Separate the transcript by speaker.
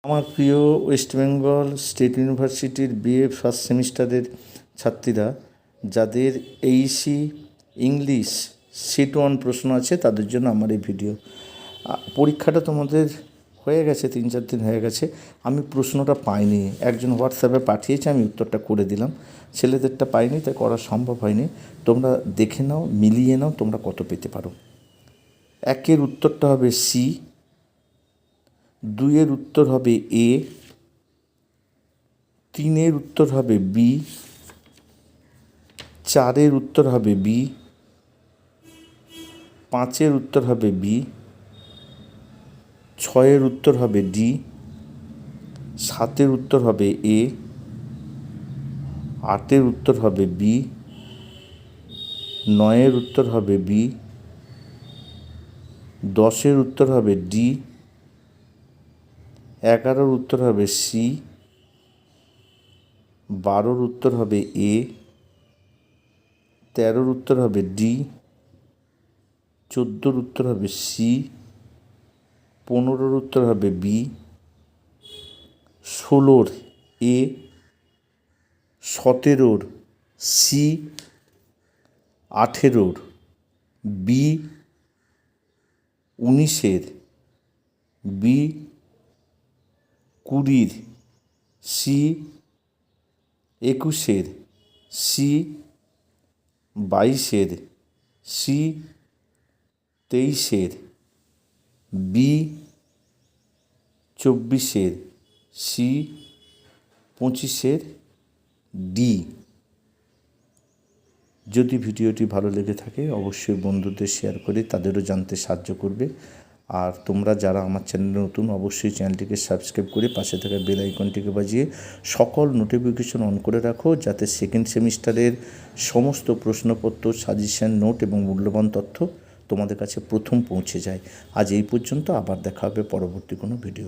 Speaker 1: আমার প্রিয় West Bengal state ইউনিভার্সিটির বিএ ফার্স্ট সেমিস্টারের ছাত্রীরা যাদের এইসি ইংলিশ সেট 1 প্রশ্ন আছে তাদের জন্য আমার এই ভিডিও। পরীক্ষাটা তোমাদের হয়ে গেছে, 3-4 দিন হয়ে গেছে। আমি প্রশ্নটা পাইনি, একজন হোয়াটসঅ্যাপে পাঠিয়েছে, আমি উত্তরটা করে দিলাম। ছেলেদেরটা পাইনি, তাই করা সম্ভব হয়নি। তোমরা দেখে নাও, মিলিয়ে নাও তোমরা কত পেতে পারো। 1-এর উত্তরটা হবে সি, 2-এর উত্তর হবে এ, 3-এর উত্তর হবে বি, 4-এর উত্তর হবে বি, 5-এর উত্তর হবে বি, 6-এর উত্তর হবে ডি, 7-এর উত্তর হবে এ, 8-এর উত্তর হবে বি, 9-এর উত্তর হবে বি, 10-এর উত্তর হবে ডি, 11-এর উত্তর হবে সি, 12-এর উত্তর হবে এ, 13-এর উত্তর হবে ডি, 14-এর উত্তর হবে সি, 15-এর উত্তর হবে বি, 16-এর এ, 17-এর সি, 18-এর বি, 19-এর বি, 20-এর সি, 21-এর সি, 22-এর সি, 23-এর বি, 24-এর সি, 25-এর ডি। যদি ভিডিওটি ভালো লেগে থাকে অবশ্যই বন্ধুদের শেয়ার করে তাদেরও জানতে সাহায্য করবে। আর তোমরা যারা আমার চ্যানেলে নতুন অবশ্যই চ্যানেলটিকে সাবস্ক্রাইব করে পাশে থাকা বেল আইকনটিকে বাজিয়ে সকল নোটিফিকেশন অন করে রাখো, যাতে সেকেন্ড সেমিস্টারের সমস্ত প্রশ্নপত্র, সাজেশন, নোট এবং মূল্যবান তথ্য তোমাদের কাছে প্রথম পৌঁছে যায়। আজ এই পর্যন্ত, আবার দেখা হবে পরবর্তী কোনো ভিডিও।